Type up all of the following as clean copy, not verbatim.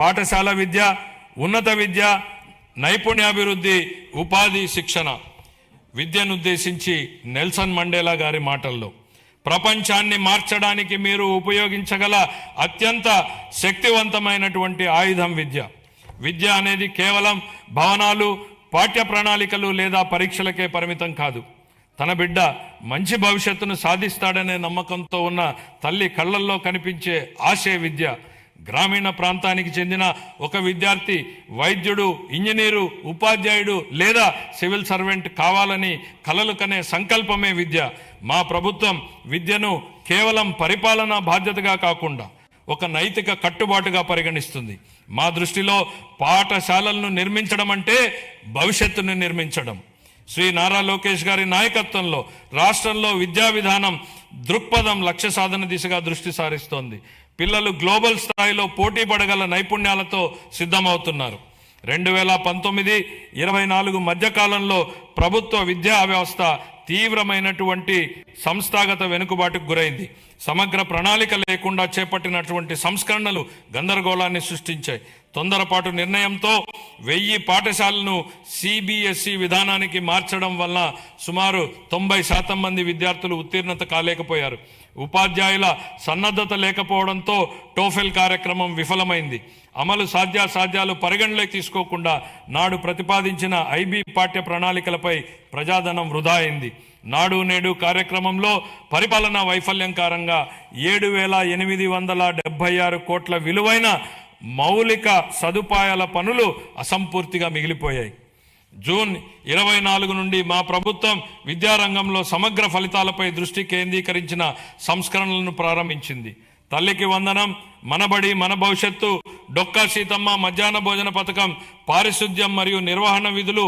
పాఠశాల విద్య, ఉన్నత విద్య, నైపుణ్యాభివృద్ధి, ఉపాధి, శిక్షణ. విద్యను ఉద్దేశించి నెల్సన్ మండేలా గారి మాటల్లో, ప్రపంచాన్ని మార్చడానికి మీరు ఉపయోగించగల అత్యంత శక్తివంతమైనటువంటి ఆయుధం విద్య. విద్య అనేది కేవలం భవనాలు, పాఠ్య ప్రణాళికలు లేదా పరీక్షలకే పరిమితం కాదు. తన బిడ్డ మంచి భవిష్యత్తును సాధిస్తాడనే నమ్మకంతో ఉన్న తల్లి కళ్ళల్లో కనిపించే ఆశే విద్య. గ్రామీణ ప్రాంతానికి చెందిన ఒక విద్యార్థి వైద్యుడు, ఇంజనీరు, ఉపాధ్యాయుడు లేదా సివిల్ సర్వెంట్ కావాలని కలలు కనే సంకల్పమే విద్య. మా ప్రభుత్వం విద్యను కేవలం పరిపాలనా బాధ్యతగా కాకుండా ఒక నైతిక కట్టుబాటుగా పరిగణిస్తుంది. మా దృష్టిలో పాఠశాలలను నిర్మించడం అంటే భవిష్యత్తును నిర్మించడం. శ్రీ నారా లోకేష్ గారి నాయకత్వంలో రాష్ట్రంలో విద్యా విధానం దృక్పథం లక్ష్య సాధన దిశగా దృష్టి సారిస్తోంది. పిల్లలు గ్లోబల్ స్థాయిలో పోటీ పడగల నైపుణ్యాలతో సిద్ధమవుతున్నారు. 2019-24 మధ్యకాలంలో ప్రభుత్వ విద్యా వ్యవస్థ తీవ్రమైనటువంటి సంస్థాగత వెనుకబాటుకు గురైంది. సమగ్ర ప్రణాళిక లేకుండా చేపట్టినటువంటి సంస్కరణలు గందరగోళాన్ని సృష్టించాయి. తొందరపాటు నిర్ణయంతో 1000 పాఠశాలను CBSE విధానానికి మార్చడం వల్ల సుమారు 90% మంది విద్యార్థులు ఉత్తీర్ణత కాలేకపోయారు. ఉపాధ్యాయుల సన్నద్ధత లేకపోవడంతో టోఫెల్ కార్యక్రమం విఫలమైంది. అమలు సాధ్యాసాధ్యాలు పరిగణలోకి తీసుకోకుండా నాడు ప్రతిపాదించిన IB పాఠ్య ప్రణాళికలపై ప్రజాధనం వృధా అయింది. నాడు నేడు కార్యక్రమంలో పరిపాలనా వైఫల్యం కారణంగా 7,876 కోట్ల విలువైన మౌలిక సదుపాయాల పనులు అసంపూర్తిగా మిగిలిపోయాయి. జూన్ 24 నుండి మా ప్రభుత్వం విద్యారంగంలో సమగ్ర ఫలితాలపై దృష్టి కేంద్రీకరించిన సంస్కరణలను ప్రారంభించింది. తల్లికి వందనం, మనబడి మన భవిష్యత్తు, డొక్కా సీతమ్మ మధ్యాహ్న భోజన పథకం, పారిశుద్ధ్యం మరియు నిర్వహణ విధులు,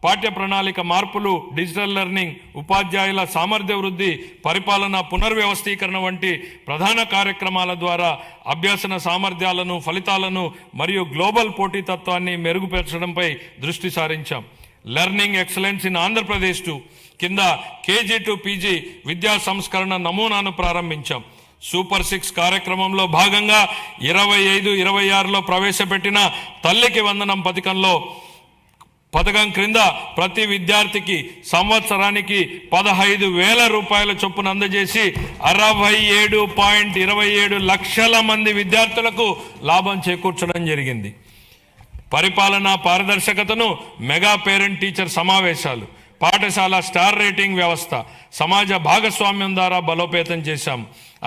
పాఠ్య ప్రణాళిక మార్పులు, డిజిటల్ లెర్నింగ్, ఉపాధ్యాయుల సామర్థ్య వృద్ధి, పరిపాలన పునర్వ్యవస్థీకరణ వంటి ప్రధాన కార్యక్రమాల ద్వారా అభ్యసన సామర్థ్యాలను, ఫలితాలను మరియు గ్లోబల్ పోటీతత్వాన్ని మెరుగుపరచడంపై దృష్టి సారించాం. లెర్నింగ్ ఎక్సలెన్స్ ఇన్ ఆంధ్రప్రదేశ్ కింద KG to PG విద్యా సంస్కరణ నమూనాను ప్రారంభించాం. సూపర్ 6 కార్యక్రమంలో భాగంగా 25-26లో ప్రవేశపెట్టిన తల్లికి వందనం పథకం క్రింద ప్రతి విద్యార్థికి సంవత్సరానికి 15,000 రూపాయల చొప్పున అందజేసి 67.27 లక్షల మంది విద్యార్థులకు లాభం చేకూర్చడం జరిగింది. పరిపాలనా పారదర్శకతను, మెగా పేరెంట్ టీచర్ సమావేశాలు, పాఠశాల స్టార్ రేటింగ్ వ్యవస్థ, సమాజ భాగస్వామ్యం ద్వారా బలోపేతం చేశాం.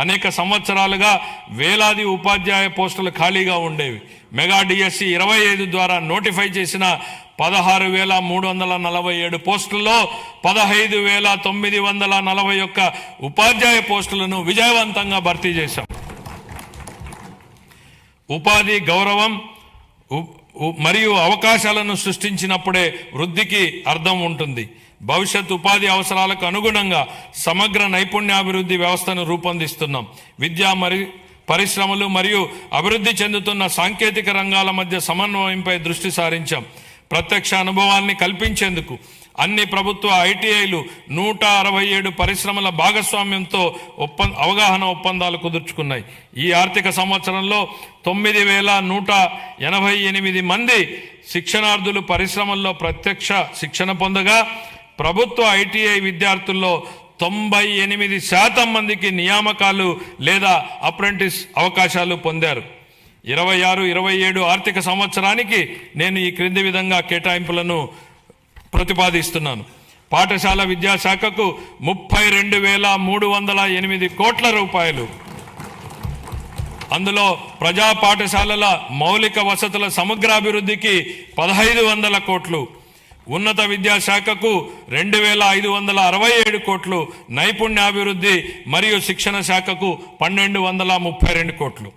అనేక సంవత్సరాలుగా వేలాది ఉపాధ్యాయ పోస్టులు ఖాళీగా ఉండేవి. మెగా DSE 25 ద్వారా నోటిఫై చేసిన 16,347 పోస్టుల్లో 15,941 ఉపాధ్యాయ పోస్టులను విజయవంతంగా భర్తీ చేశాం. ఉపాధి, గౌరవం మరియు అవకాశాలను సృష్టించినప్పుడే వృద్ధికి అర్థం ఉంటుంది. భవిష్యత్ ఉపాధి అవసరాలకు అనుగుణంగా సమగ్ర నైపుణ్యాభివృద్ధి వ్యవస్థను రూపొందిస్తున్నాం. విద్య పరిశ్రమలు మరియు అభివృద్ధి చెందుతున్న సాంకేతిక రంగాల మధ్య సమన్వయంపై దృష్టి సారించాం. ప్రత్యక్ష అనుభవాల్ని కల్పించేందుకు అన్ని ప్రభుత్వ ITIలు 167 పరిశ్రమల భాగస్వామ్యంతో అవగాహన ఒప్పందాలు కుదుర్చుకున్నాయి. ఈ ఆర్థిక సంవత్సరంలో 9,188 మంది శిక్షణార్థులు పరిశ్రమల్లో ప్రత్యక్ష శిక్షణ పొందగా ప్రభుత్వ ITI విద్యార్థుల్లో 98% మందికి నియామకాలు లేదా అప్రెంటిస్ అవకాశాలు పొందారు. 26-27 ఆర్థిక సంవత్సరానికి నేను ఈ క్రింది విధంగా కేటాయింపులను ప్రతిపాదిస్తున్నాను. పాఠశాల విద్యాశాఖకు 32,308 కోట్ల రూపాయలు, అందులో ప్రజా పాఠశాలల మౌలిక వసతుల సమగ్రాభివృద్ధికి 1,500 కోట్లు, ఉన్నత విద్యాశాఖకు 2,567 కోట్లు, నైపుణ్యాభివృద్ధి మరియు శిక్షణ శాఖకు 1,232 కోట్లు.